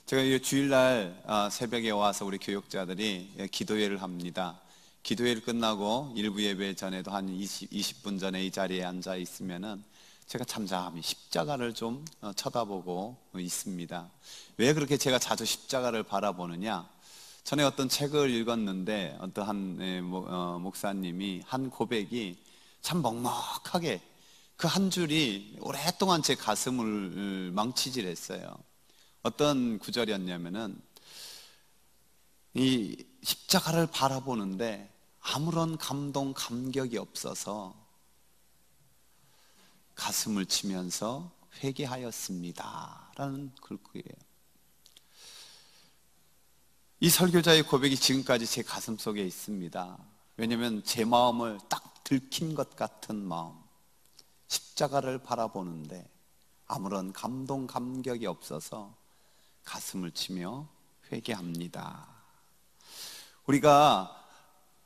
제가 이 주일날 새벽에 와서 우리 교육자들이 기도회를 합니다. 기도회를 끝나고 일부 예배 전에도 한 20분 전에 이 자리에 앉아 있으면은 제가 잠잠히 십자가를 좀 쳐다보고 있습니다. 왜 그렇게 제가 자주 십자가를 바라보느냐? 전에 어떤 책을 읽었는데 어떠한 목사님이 한 고백이 참 먹먹하게 그 한 줄이 오랫동안 제 가슴을 망치질했어요. 어떤 구절이었냐면은 이 십자가를 바라보는데 아무런 감동, 감격이 없어서 가슴을 치면서 회개하였습니다 라는 글귀예요. 이 설교자의 고백이 지금까지 제 가슴 속에 있습니다. 왜냐하면 제 마음을 딱 들킨 것 같은 마음, 십자가를 바라보는데 아무런 감동, 감격이 없어서 가슴을 치며 회개합니다. 우리가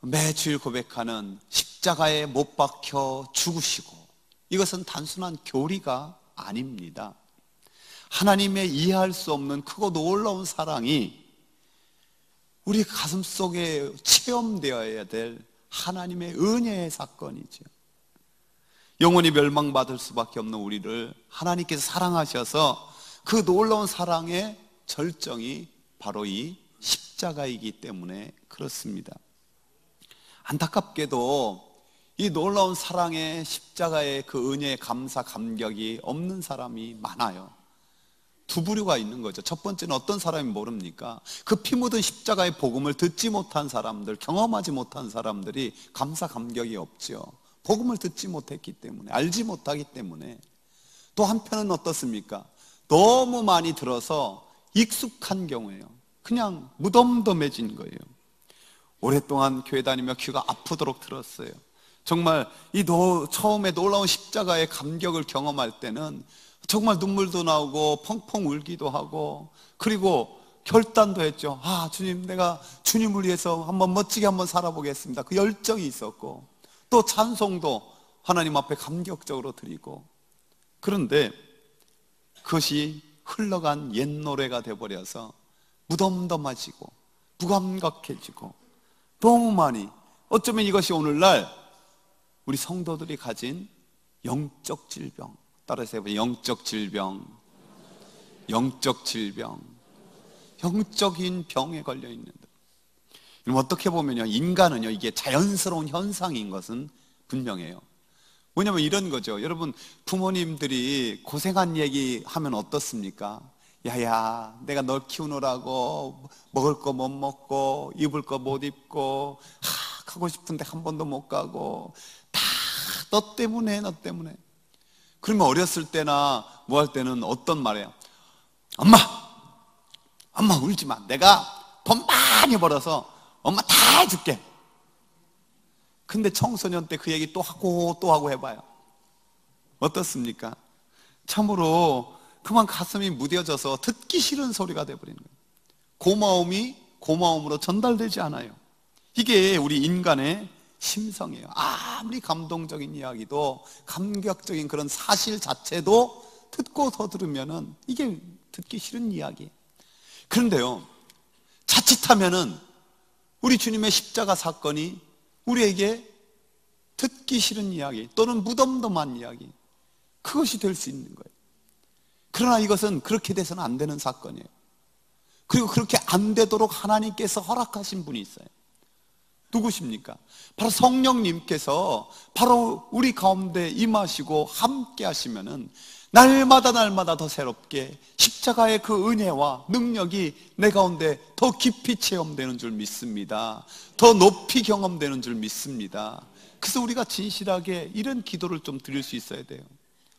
매주일 고백하는 십자가에 못 박혀 죽으시고, 이것은 단순한 교리가 아닙니다. 하나님의 이해할 수 없는 크고 놀라운 사랑이 우리 가슴 속에 체험되어야 될 하나님의 은혜의 사건이죠. 영원히 멸망받을 수밖에 없는 우리를 하나님께서 사랑하셔서 그 놀라운 사랑의 절정이 바로 이 십자가이기 때문에 그렇습니다. 안타깝게도 이 놀라운 사랑의 십자가의 그 은혜의 감사, 감격이 없는 사람이 많아요. 두 부류가 있는 거죠. 첫 번째는 어떤 사람이 모릅니까? 그 피 묻은 십자가의 복음을 듣지 못한 사람들, 경험하지 못한 사람들이 감사, 감격이 없죠. 복음을 듣지 못했기 때문에, 알지 못하기 때문에. 또 한편은 어떻습니까? 너무 많이 들어서 익숙한 경우에요. 그냥 무덤덤해진 거예요. 오랫동안 교회 다니며 귀가 아프도록 들었어요. 정말 처음에 놀라운 십자가의 감격을 경험할 때는 정말 눈물도 나오고 펑펑 울기도 하고, 그리고 결단도 했죠. 주님, 내가 주님을 위해서 한번 멋지게 한번 살아보겠습니다. 그 열정이 있었고, 또 찬송도 하나님 앞에 감격적으로 드리고. 그런데 그것이 흘러간 옛 노래가 돼버려서 무덤덤해지고 무감각해지고, 너무 많이, 어쩌면 이것이 오늘날 우리 성도들이 가진 영적 질병, 따라서 해보세요. 영적 질병, 영적 질병, 영적인 병에 걸려 있는데, 어떻게 보면요, 인간은요, 이게 자연스러운 현상인 것은 분명해요. 뭐냐면 이런 거죠. 여러분, 부모님들이 고생한 얘기 하면 어떻습니까? 야야, 내가 널 키우느라고 먹을 거 못 먹고 입을 거 못 입고 가고 싶은데 한 번도 못 가고 다 너 때문에, 너 때문에. 그러면 어렸을 때나 뭐 할 때는 어떤 말이에요? 엄마 울지 마. 내가 돈 많이 벌어서 엄마 다 해줄게. 근데 청소년 때 그 얘기 또 하고 해봐요. 어떻습니까? 참으로 그만 가슴이 무뎌져서 듣기 싫은 소리가 돼버리는 거예요. 고마움이 고마움으로 전달되지 않아요. 이게 우리 인간의 심성이에요. 아무리 감동적인 이야기도, 감격적인 그런 사실 자체도 듣고 더 들으면은 이게 듣기 싫은 이야기. 그런데요, 자칫하면은 우리 주님의 십자가 사건이 우리에게 듣기 싫은 이야기 또는 무덤덤한 이야기, 그것이 될 수 있는 거예요. 그러나 이것은 그렇게 돼서는 안 되는 사건이에요. 그리고 그렇게 안 되도록 하나님께서 허락하신 분이 있어요. 누구십니까? 바로 성령님께서 바로 우리 가운데 임하시고 함께 하시면은 날마다 더 새롭게 십자가의 그 은혜와 능력이 내 가운데 더 깊이 체험되는 줄 믿습니다. 더 높이 경험되는 줄 믿습니다. 그래서 우리가 진실하게 이런 기도를 좀 드릴 수 있어야 돼요.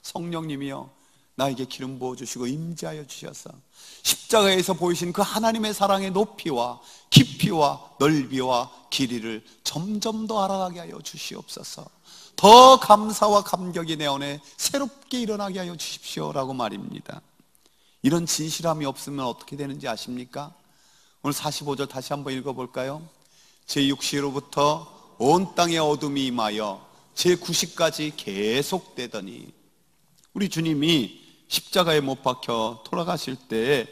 성령님이여, 나에게 기름 부어주시고 임재하여 주셔서 십자가에서 보이신 그 하나님의 사랑의 높이와 깊이와 넓이와 길이를 점점 더 알아가게 하여 주시옵소서. 더 감사와 감격이 내 안에 새롭게 일어나게 하여 주십시오라고 말입니다. 이런 진실함이 없으면 어떻게 되는지 아십니까? 오늘 45절 다시 한번 읽어볼까요? 제6시로부터 온 땅에 어둠이 임하여 제9시까지 계속되더니, 우리 주님이 십자가에 못 박혀 돌아가실 때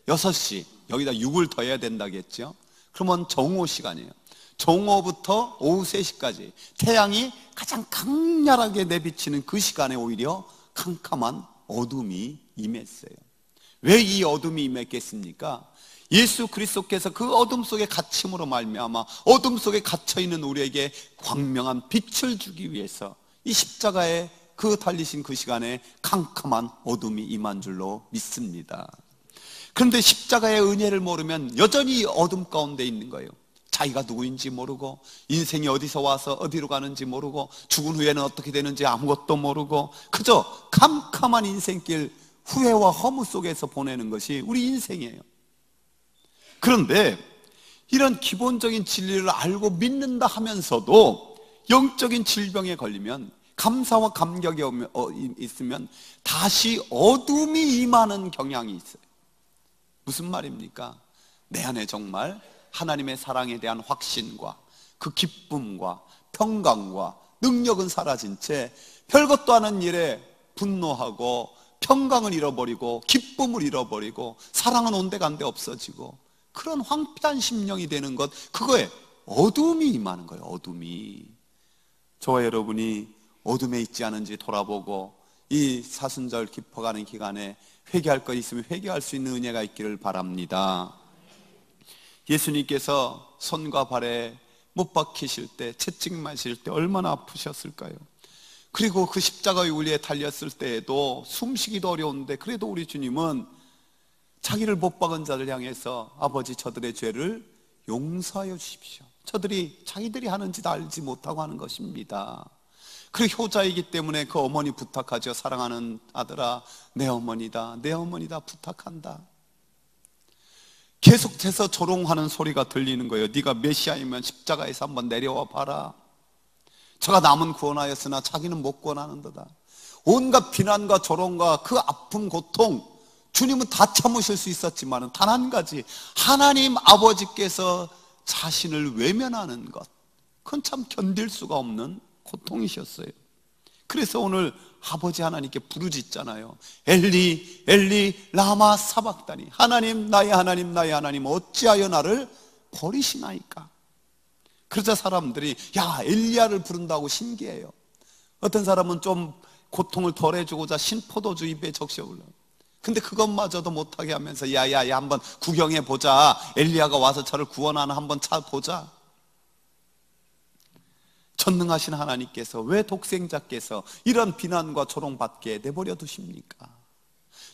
6시, 여기다 6을 더해야 된다겠죠. 그러면 정오 시간이에요. 정오부터 오후 3시까지 태양이 가장 강렬하게 내비치는 그 시간에 오히려 캄캄한 어둠이 임했어요. 왜 이 어둠이 임했겠습니까? 예수 그리스도께서 그 어둠 속에 갇힘으로 말미암아 어둠 속에 갇혀있는 우리에게 광명한 빛을 주기 위해서 이 십자가에 그 달리신 그 시간에 캄캄한 어둠이 임한 줄로 믿습니다. 그런데 십자가의 은혜를 모르면 여전히 어둠 가운데 있는 거예요. 자기가 누구인지 모르고 인생이 어디서 와서 어디로 가는지 모르고 죽은 후에는 어떻게 되는지 아무것도 모르고 그저 캄캄한 인생길, 후회와 허무 속에서 보내는 것이 우리 인생이에요. 그런데 이런 기본적인 진리를 알고 믿는다 하면서도 영적인 질병에 걸리면, 감사와 감격이 있으면 다시 어둠이 임하는 경향이 있어요. 무슨 말입니까? 내 안에 정말 하나님의 사랑에 대한 확신과 그 기쁨과 평강과 능력은 사라진 채 별것도 않은 일에 분노하고 평강을 잃어버리고 기쁨을 잃어버리고 사랑은 온데간데 없어지고 그런 황폐한 심령이 되는 것, 그거에 어둠이 임하는 거예요. 어둠이. 저와 여러분이 어둠에 있지 않은지 돌아보고 이 사순절 깊어가는 기간에 회개할 것 있으면 회개할 수 있는 은혜가 있기를 바랍니다. 예수님께서 손과 발에 못 박히실 때, 채찍맞으실 때 얼마나 아프셨을까요? 그리고 그 십자가의 위에 달렸을 때에도 숨쉬기도 어려운데 그래도 우리 주님은 자기를 못 박은 자를 향해서 아버지 저들의 죄를 용서하여 주십시오. 저들이 자기들이 하는 짓 알지 못하고 하는 것입니다. 그리고 효자이기 때문에 그 어머니 부탁하죠. 사랑하는 아들아, 내 어머니다, 내 어머니다 부탁한다. 계속해서 조롱하는 소리가 들리는 거예요. 네가 메시아이면 십자가에서 한번 내려와 봐라. 저가 남은 구원하였으나 자기는 못 구원하는도다. 온갖 비난과 조롱과 그 아픔 고통, 주님은 다 참으실 수 있었지만 단 한 가지, 하나님 아버지께서 자신을 외면하는 것, 그건 참 견딜 수가 없는 고통이셨어요. 그래서 오늘 아버지 하나님께 부르짖잖아요. 엘리 엘리 라마 사박다니, 하나님 나의 하나님 나의 하나님 어찌하여 나를 버리시나이까. 그러자 사람들이 야 엘리야를 부른다고 신기해요. 어떤 사람은 좀 고통을 덜해주고자 신포도주 입에 적셔올라. 근데 그것마저도 못하게 하면서 야야야 한번 구경해보자, 엘리야가 와서 저를 구원하나 한번 찾아보자. 전능하신 하나님께서 왜 독생자께서 이런 비난과 조롱받게 내버려 두십니까?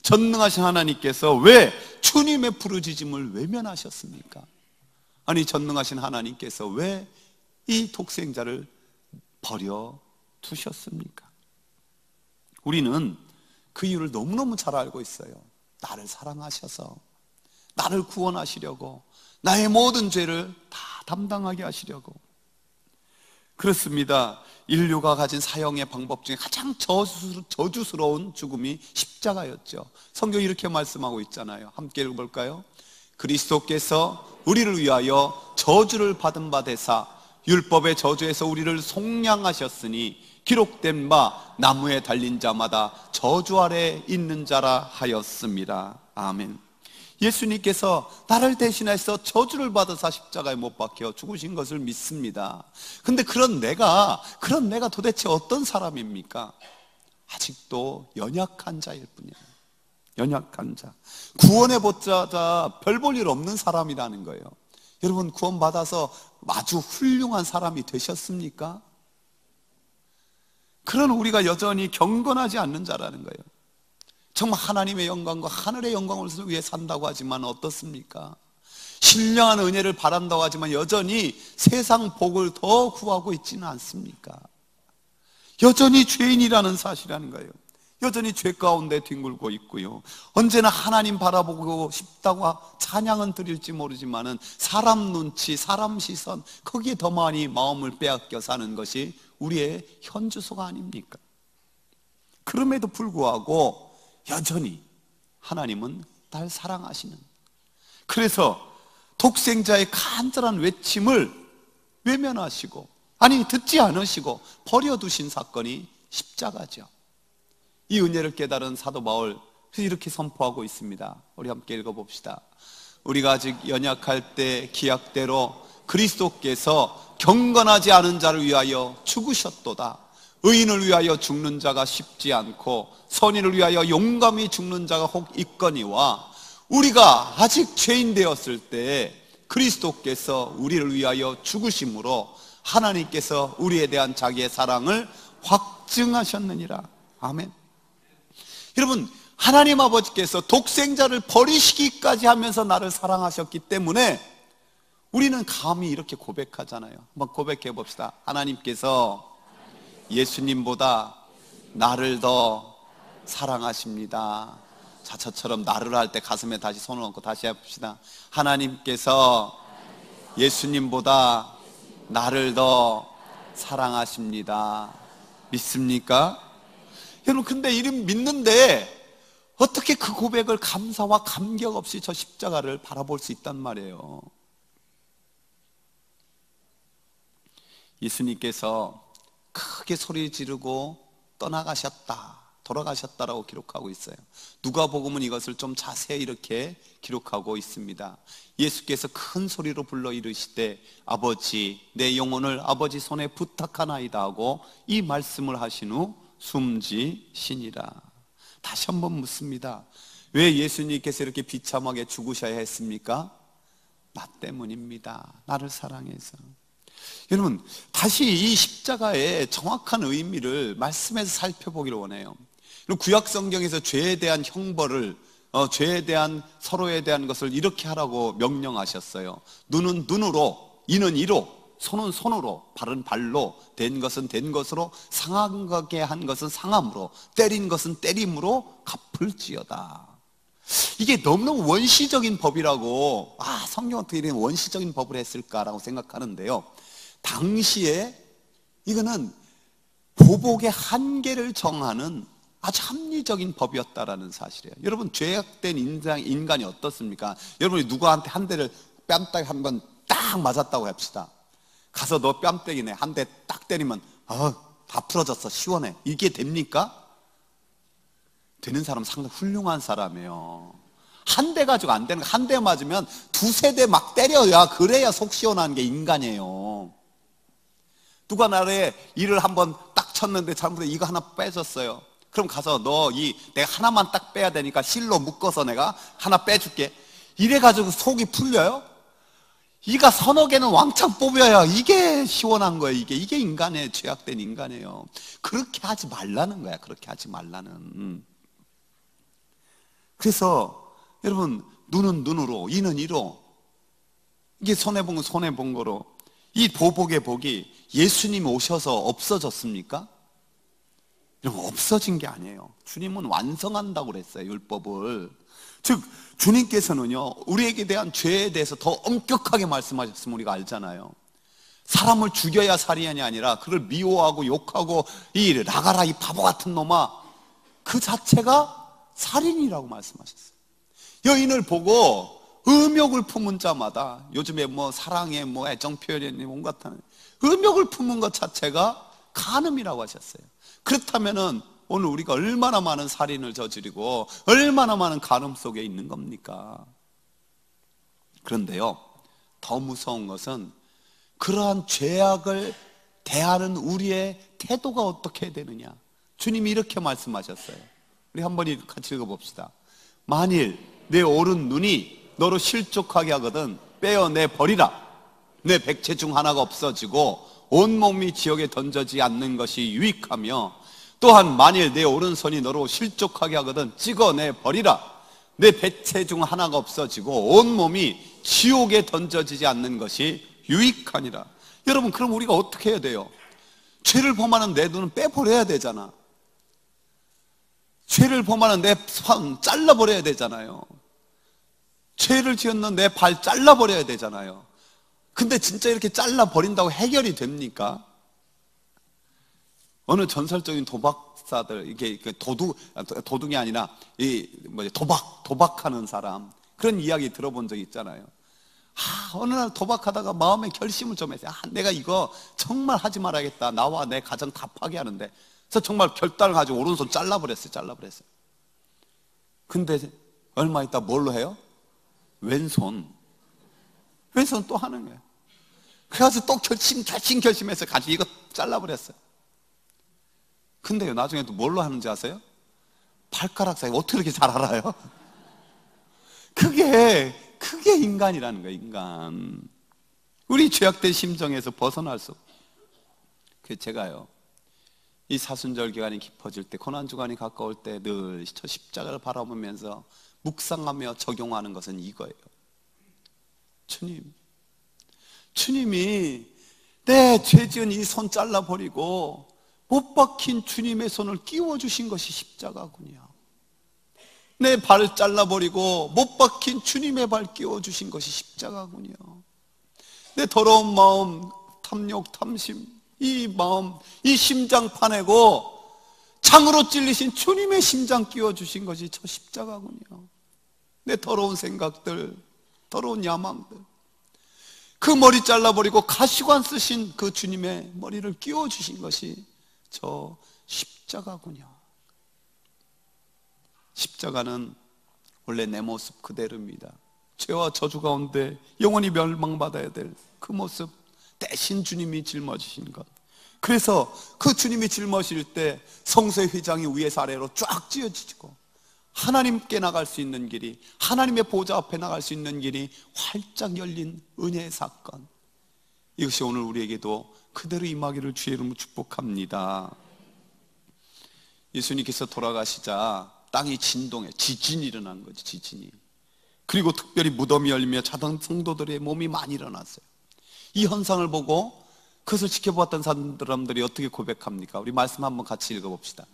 전능하신 하나님께서 왜 주님의 부르짖음을 외면하셨습니까? 아니 전능하신 하나님께서 왜 이 독생자를 버려 두셨습니까? 우리는 그 이유를 너무너무 잘 알고 있어요. 나를 사랑하셔서 나를 구원하시려고, 나의 모든 죄를 다 담당하게 하시려고. 그렇습니다. 인류가 가진 사형의 방법 중에 가장 저주스러운 죽음이 십자가였죠. 성경이 이렇게 말씀하고 있잖아요. 함께 읽어볼까요? 그리스도께서 우리를 위하여 저주를 받은 바 되사 율법의 저주에서 우리를 속량하셨으니 기록된 바 나무에 달린 자마다 저주 아래 있는 자라 하였습니다. 아멘. 예수님께서 나를 대신해서 저주를 받아서 십자가에 못 박혀 죽으신 것을 믿습니다. 근데 그런 내가 도대체 어떤 사람입니까? 아직도 연약한 자일 뿐이에요. 연약한 자, 구원해보자 별 볼 일 없는 사람이라는 거예요. 여러분 구원받아서 아주 훌륭한 사람이 되셨습니까? 그런 우리가 여전히 경건하지 않는 자라는 거예요. 정말 하나님의 영광과 하늘의 영광을 위해 산다고 하지만 어떻습니까? 신령한 은혜를 바란다고 하지만 여전히 세상 복을 더 구하고 있지는 않습니까? 여전히 죄인이라는 사실이라는 거예요. 여전히 죄 가운데 뒹굴고 있고요. 언제나 하나님 바라보고 싶다고 찬양은 드릴지 모르지만은 사람 눈치, 사람 시선, 거기에 더 많이 마음을 빼앗겨 사는 것이 우리의 현주소가 아닙니까? 그럼에도 불구하고 여전히 하나님은 날 사랑하시는, 그래서 독생자의 간절한 외침을 외면하시고, 아니 듣지 않으시고 버려두신 사건이 십자가죠. 이 은혜를 깨달은 사도 바울 그래서 이렇게 선포하고 있습니다. 우리 함께 읽어봅시다. 우리가 아직 연약할 때 기약대로 그리스도께서 경건하지 않은 자를 위하여 죽으셨도다. 의인을 위하여 죽는 자가 쉽지 않고 선인을 위하여 용감히 죽는 자가 혹 있거니와, 우리가 아직 죄인 되었을 때 그리스도께서 우리를 위하여 죽으심으로 하나님께서 우리에 대한 자기의 사랑을 확증하셨느니라. 아멘. 여러분, 하나님 아버지께서 독생자를 버리시기까지 하면서 나를 사랑하셨기 때문에 우리는 감히 이렇게 고백하잖아요. 한번 고백해 봅시다. 하나님께서 예수님보다 나를 더 사랑하십니다. 자, 저처럼 나를 할 때 가슴에 다시 손을 얹고 다시 해봅시다. 하나님께서 예수님보다 나를 더 사랑하십니다. 믿습니까? 여러분, 근데 이름 믿는데 어떻게 그 고백을 감사와 감격 없이 저 십자가를 바라볼 수 있단 말이에요. 예수님께서 크게 소리 지르고 떠나가셨다, 돌아가셨다라고 기록하고 있어요. 누가복음은 이것을 좀 자세히 이렇게 기록하고 있습니다. 예수께서 큰 소리로 불러 이르시되 아버지, 내 영혼을 아버지 손에 부탁하나이다 하고 이 말씀을 하신 후 숨지시니라. 다시 한번 묻습니다. 왜 예수님께서 이렇게 비참하게 죽으셔야 했습니까? 나 때문입니다. 나를 사랑해서. 여러분, 다시 이 십자가의 정확한 의미를 말씀에서 살펴보기를 원해요. 구약 성경에서 죄에 대한 형벌을, 죄에 대한, 서로에 대한 것을 이렇게 하라고 명령하셨어요. 눈은 눈으로, 이는 이로, 손은 손으로, 발은 발로, 된 것은 된 것으로, 상하게 한 것은 상함으로, 때린 것은 때림으로 갚을지어다. 이게 너무너무 원시적인 법이라고, 성경 어떻게 이런 원시적인 법을 했을까라고 생각하는데요, 당시에 이거는 보복의 한계를 정하는 아주 합리적인 법이었다라는 사실이에요. 여러분, 죄악된 인간이 어떻습니까? 여러분이 누구한테 한 대를 뺨따기 한번 딱 맞았다고 합시다. 가서 너 뺨때기네 한 대 딱 때리면 다 풀어졌어, 시원해, 이게 됩니까? 되는 사람 상당히 훌륭한 사람이에요. 한 대 가지고 안 되는 거, 한 대 맞으면 두세 대 막 때려야, 그래야 속 시원한 게 인간이에요. 누가 나를 일을 한번 딱 쳤는데 잘못해 이거 하나 빼줬어요. 그럼 가서 내가 하나만 딱 빼야 되니까 실로 묶어서 내가 하나 빼줄게, 이래가지고 속이 풀려요? 이가 서너 개는 왕창 뽑아야 이게 시원한 거예요. 이게 인간의, 죄악된 인간이에요. 그렇게 하지 말라는 거야. 그렇게 하지 말라는. 그래서 여러분, 눈은 눈으로, 이는 이로, 이게 손해본 건 손해본 거로, 이 보복의 복이 예수님이 오셔서 없어졌습니까? 여러분, 없어진 게 아니에요. 주님은 완성한다고 그랬어요, 율법을. 즉 주님께서는요, 우리에게 대한 죄에 대해서 더 엄격하게 말씀하셨으면 우리가 알잖아요. 사람을 죽여야 살인이 아니라 그걸 미워하고 욕하고 이 나가라 이 바보 같은 놈아, 그 자체가 살인이라고 말씀하셨어요. 여인을 보고 음욕을 품은 자마다, 요즘에 사랑에 애정 표현이 온갖 하는 음욕을 품은 것 자체가 간음이라고 하셨어요. 그렇다면은 오늘 우리가 얼마나 많은 살인을 저지르고 얼마나 많은 간음 속에 있는 겁니까? 그런데요, 더 무서운 것은 그러한 죄악을 대하는 우리의 태도가 어떻게 되느냐. 주님이 이렇게 말씀하셨어요. 우리 한번 같이 읽어봅시다. 만일 내 오른 눈이 너로 실족하게 하거든 빼어내 버리라. 내 백체 중 하나가 없어지고 온몸이 지옥에 던져지지 않는 것이 유익하며, 또한 만일 내 오른손이 너로 실족하게 하거든 찍어내 버리라. 내 백체 중 하나가 없어지고 온몸이 지옥에 던져지지 않는 것이 유익하니라. 여러분, 그럼 우리가 어떻게 해야 돼요? 죄를 범하는 내 눈은 빼버려야 되잖아. 죄를 범하는 내 손 잘라버려야 되잖아요. 죄를 지었는 내 발 잘라버려야 되잖아요. 근데 진짜 이렇게 잘라버린다고 해결이 됩니까? 어느 전설적인 도박사들, 이게 도둑이 아니라 도박하는 사람, 그런 이야기 들어본 적 있잖아요. 어느 날 도박하다가 마음에 결심을 좀 했어요. 내가 이거 정말 하지 말아야겠다. 나와 내 가정 다 파괴하는데. 그래서 정말 결단을 가지고 오른손 잘라버렸어요. 근데 얼마 있다 뭘로 해요? 왼손 또 하는 거예요. 그래서 또 결심해서 같이 이거 잘라버렸어요. 근데요, 나중에 또 뭘로 하는지 아세요? 발가락 사이. 어떻게 이렇게 잘 알아요? 그게 인간이라는 거예요, 인간. 우리 죄악된 심정에서 벗어날 수 없어요. 그래서 제가요, 이 사순절 기간이 깊어질 때, 고난주간이 가까울 때 늘 저 십자가를 바라보면서 묵상하며 적용하는 것은 이거예요. 주님이 내 죄지은 이 손 잘라버리고 못 박힌 주님의 손을 끼워주신 것이 십자가군요. 내 발 잘라버리고 못 박힌 주님의 발 끼워주신 것이 십자가군요. 내 더러운 마음, 탐욕, 탐심, 이 마음, 이 심장 파내고 창으로 찔리신 주님의 심장 끼워주신 것이 저 십자가군요. 내 더러운 생각들, 더러운 야망들, 그 머리 잘라버리고 가시관 쓰신 그 주님의 머리를 끼워주신 것이 저 십자가군요. 십자가는 원래 내 모습 그대로입니다. 죄와 저주 가운데 영원히 멸망받아야 될 그 모습 대신 주님이 짊어지신 것. 그래서 그 주님이 짊어질 때 성소의 휘장이 위에서 아래로 쫙 찢어지고 하나님께 나갈 수 있는 길이, 하나님의 보좌 앞에 나갈 수 있는 길이 활짝 열린 은혜의 사건. 이것이 오늘 우리에게도 그대로 임하기를 주의 이름으로 축복합니다. 예수님께서 돌아가시자 땅이 진동해, 지진이 일어난 거지, 지진이. 그리고 특별히 무덤이 열리며 자던 성도들의 몸이 많이 일어났어요. 이 현상을 보고 그것을 지켜보았던 사람들이 어떻게 고백합니까? 우리 말씀 한번 같이 읽어봅시다.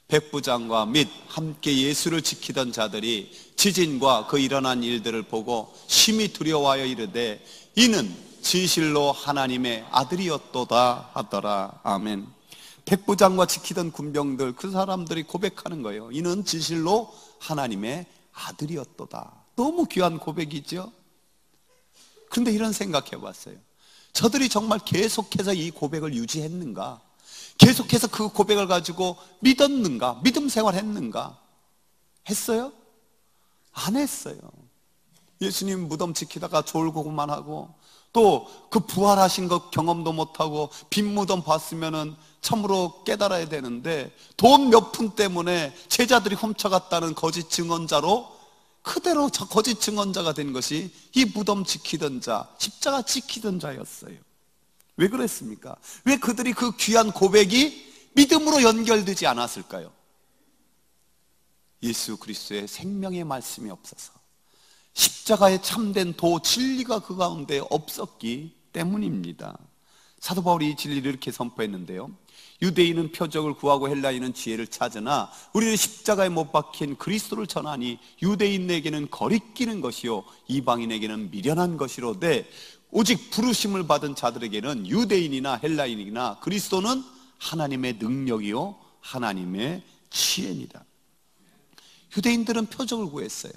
백부장과 및 함께 예수를 지키던 자들이 지진과 그 일어난 일들을 보고 심히 두려워하여 이르되 이는 진실로 하나님의 아들이었도다 하더라. 아멘. 백부장과 지키던 군병들, 그 사람들이 고백하는 거예요. 이는 진실로 하나님의 아들이었도다. 너무 귀한 고백이죠. 그런데 이런 생각해 봤어요. 저들이 정말 계속해서 이 고백을 유지했는가? 계속해서 그 고백을 가지고 믿었는가? 믿음 생활했는가? 했어요? 안 했어요. 예수님 무덤 지키다가 졸고만 하고, 또 그 부활하신 것 경험도 못하고 빈 무덤 봤으면은 참으로 깨달아야 되는데 돈 몇 푼 때문에 제자들이 훔쳐갔다는 거짓 증언자로 그대로 저 거짓 증언자가 된 것이 이 무덤 지키던 자, 십자가 지키던 자였어요. 왜 그랬습니까? 왜 그들이 그 귀한 고백이 믿음으로 연결되지 않았을까요? 예수 그리스도의 생명의 말씀이 없어서, 십자가의 참된 도, 진리가 그 가운데 없었기 때문입니다. 사도 바울이 이 진리를 이렇게 선포했는데요. 유대인은 표적을 구하고 헬라인은 지혜를 찾으나 우리는 십자가에 못 박힌 그리스도를 전하니 유대인에게는 거리끼는 것이요 이방인에게는 미련한 것이로되 오직 부르심을 받은 자들에게는 유대인이나 헬라인이나 그리스도는 하나님의 능력이요 하나님의 지혜니라. 유대인들은 표적을 구했어요.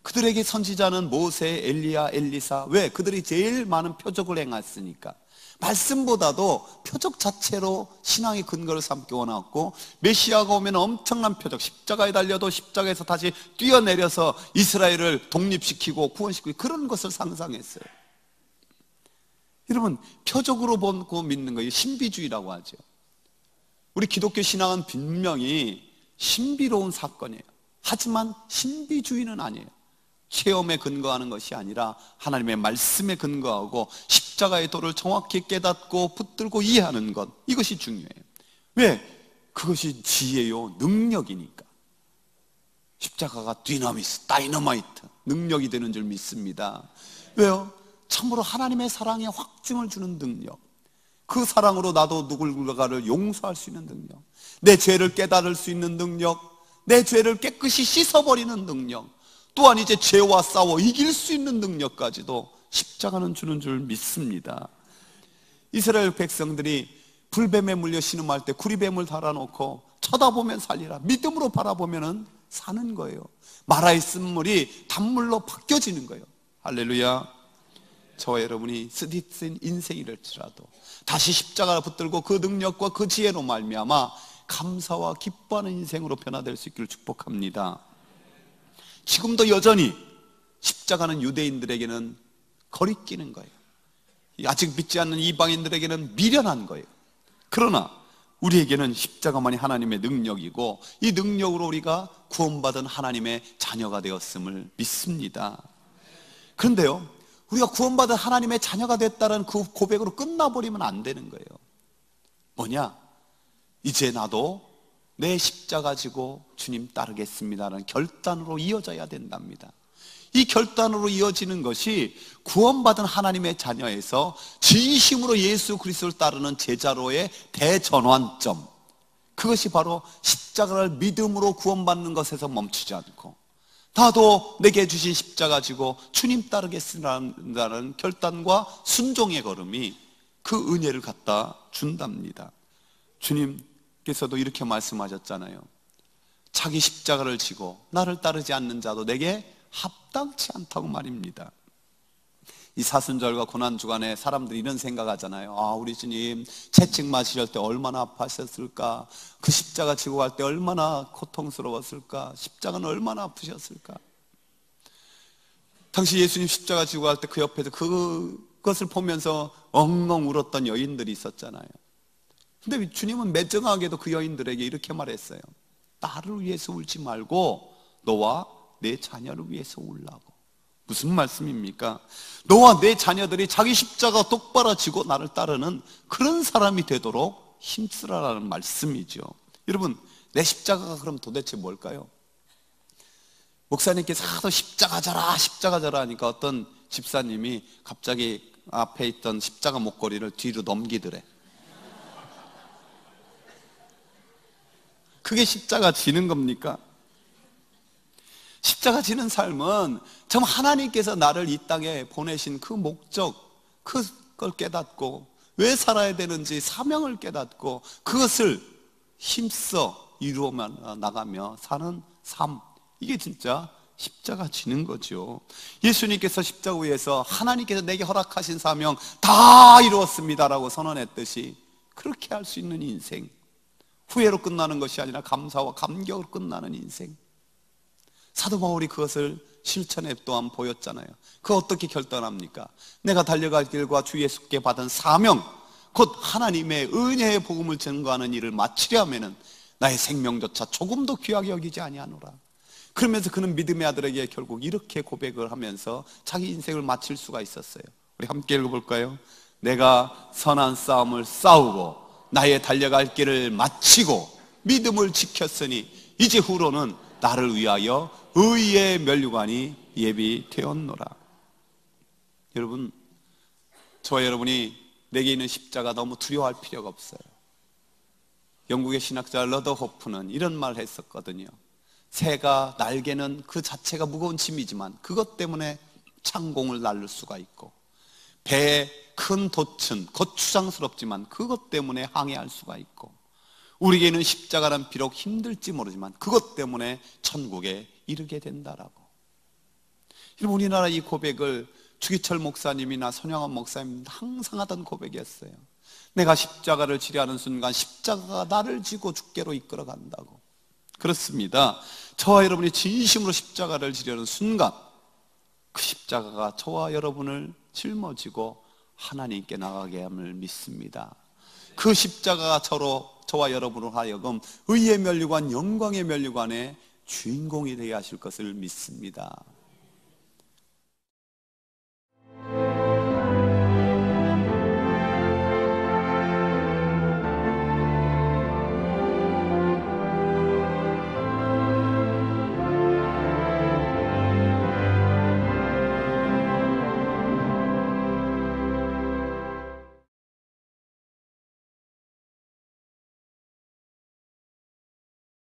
그들에게 선지자는 모세, 엘리야, 엘리사. 왜? 그들이 제일 많은 표적을 행했으니까. 말씀보다도 표적 자체로 신앙의 근거를 삼기 원했고, 메시아가 오면 엄청난 표적, 십자가에 달려도 십자가에서 다시 뛰어내려서 이스라엘을 독립시키고 구원시키고 그런 것을 상상했어요. 여러분, 표적으로 보고 믿는 거예요. 신비주의라고 하죠. 우리 기독교 신앙은 분명히 신비로운 사건이에요. 하지만 신비주의는 아니에요. 체험에 근거하는 것이 아니라 하나님의 말씀에 근거하고 십자가의 도를 정확히 깨닫고 붙들고 이해하는 것, 이것이 중요해요. 왜? 그것이 지혜요 능력이니까. 십자가가 다이너마이트, 능력이 되는 줄 믿습니다. 왜요? 참으로 하나님의 사랑에 확증을 주는 능력, 그 사랑으로 나도 누군가를 용서할 수 있는 능력, 내 죄를 깨달을 수 있는 능력, 내 죄를 깨끗이 씻어버리는 능력, 또한 이제 죄와 싸워 이길 수 있는 능력까지도 십자가는 주는 줄 믿습니다. 이스라엘 백성들이 불뱀에 물려 신음할 때 구리뱀을 달아놓고 쳐다보면 살리라, 믿음으로 바라보면 사는 거예요. 마라의 쓴물이 단물로 바뀌어지는 거예요. 할렐루야. 저와 여러분이 쓰디쓴 인생이랄지라도 다시 십자가를 붙들고 그 능력과 그 지혜로 말미암아 감사와 기뻐하는 인생으로 변화될 수 있기를 축복합니다. 지금도 여전히 십자가는 유대인들에게는 거리끼는 거예요. 아직 믿지 않는 이방인들에게는 미련한 거예요. 그러나 우리에게는 십자가만이 하나님의 능력이고, 이 능력으로 우리가 구원받은 하나님의 자녀가 되었음을 믿습니다. 그런데요, 우리가 구원받은 하나님의 자녀가 됐다는 그 고백으로 끝나버리면 안 되는 거예요. 뭐냐? 이제 나도 내 십자가 지고 주님 따르겠습니다라는 결단으로 이어져야 된답니다. 이 결단으로 이어지는 것이 구원받은 하나님의 자녀에서 진심으로 예수 그리스도를 따르는 제자로의 대전환점, 그것이 바로 십자가를 믿음으로 구원받는 것에서 멈추지 않고, 나도 내게 주신 십자가 지고 주님 따르겠습니다라는 결단과 순종의 걸음이 그 은혜를 갖다 준답니다. 주님께서도 이렇게 말씀하셨잖아요. 자기 십자가를 지고 나를 따르지 않는 자도 내게 합당치 않다고 말입니다. 이 사순절과 고난주간에 사람들이 이런 생각하잖아요. 우리 주님 채찍 맞으실 때 얼마나 아파하셨을까, 그 십자가 지고 갈 때 얼마나 고통스러웠을까, 십자가는 얼마나 아프셨을까. 당시 예수님 십자가 지고 갈 때 그 옆에서 그것을 보면서 엉엉 울었던 여인들이 있었잖아요. 근데 주님은 매정하게도 그 여인들에게 이렇게 말했어요. 나를 위해서 울지 말고 너와 내 자녀를 위해서 울라고. 무슨 말씀입니까? 너와 내 자녀들이 자기 십자가 똑바로 지고 나를 따르는 그런 사람이 되도록 힘쓰라라는 말씀이죠. 여러분, 내 십자가가 그럼 도대체 뭘까요? 목사님께서 하도 십자가 져라 십자가 져라 하니까 어떤 집사님이 갑자기 앞에 있던 십자가 목걸이를 뒤로 넘기더래. 그게 십자가 지는 겁니까? 십자가 지는 삶은 정말 하나님께서 나를 이 땅에 보내신 그 목적, 그걸 깨닫고 왜 살아야 되는지 사명을 깨닫고 그것을 힘써 이루어 나가며 사는 삶, 이게 진짜 십자가 지는 거죠. 예수님께서 십자가 위에서 하나님께서 내게 허락하신 사명 다 이루었습니다라고 선언했듯이 그렇게 할 수 있는 인생, 후회로 끝나는 것이 아니라 감사와 감격으로 끝나는 인생, 사도 바울이 그것을 실천에 또한 보였잖아요. 그거 어떻게 결단합니까? 내가 달려갈 길과 주 예수께 받은 사명, 곧 하나님의 은혜의 복음을 증거하는 일을 마치려 하면은 나의 생명조차 조금도 귀하게 여기지 아니하노라. 그러면서 그는 믿음의 아들에게 결국 이렇게 고백을 하면서 자기 인생을 마칠 수가 있었어요. 우리 함께 읽어볼까요? 내가 선한 싸움을 싸우고 나의 달려갈 길을 마치고 믿음을 지켰으니 이제 후로는 나를 위하여 의의 면류관이 예비되었노라. 여러분, 저와 여러분이 내게 있는 십자가 너무 두려워할 필요가 없어요. 영국의 신학자 러더호프는 이런 말을 했었거든요. 새가 날개는 그 자체가 무거운 짐이지만 그것 때문에 창공을 날릴 수가 있고, 배의 큰 돛은 거추장스럽지만 그것 때문에 항해할 수가 있고, 우리에게는 십자가는 비록 힘들지 모르지만 그것 때문에 천국에 이르게 된다라고. 우리나라 이 고백을 주기철 목사님이나 손영원 목사님 항상 하던 고백이었어요. 내가 십자가를 지려하는 순간 십자가가 나를 지고 죽게로 이끌어 간다고. 그렇습니다. 저와 여러분이 진심으로 십자가를 지려는 순간 그 십자가가 저와 여러분을 짊어지고 하나님께 나가게 함을 믿습니다. 그 십자가가 저와 여러분을 하여금 의의 면류관, 영광의 면류관의 주인공이 되게 하실 것을 믿습니다.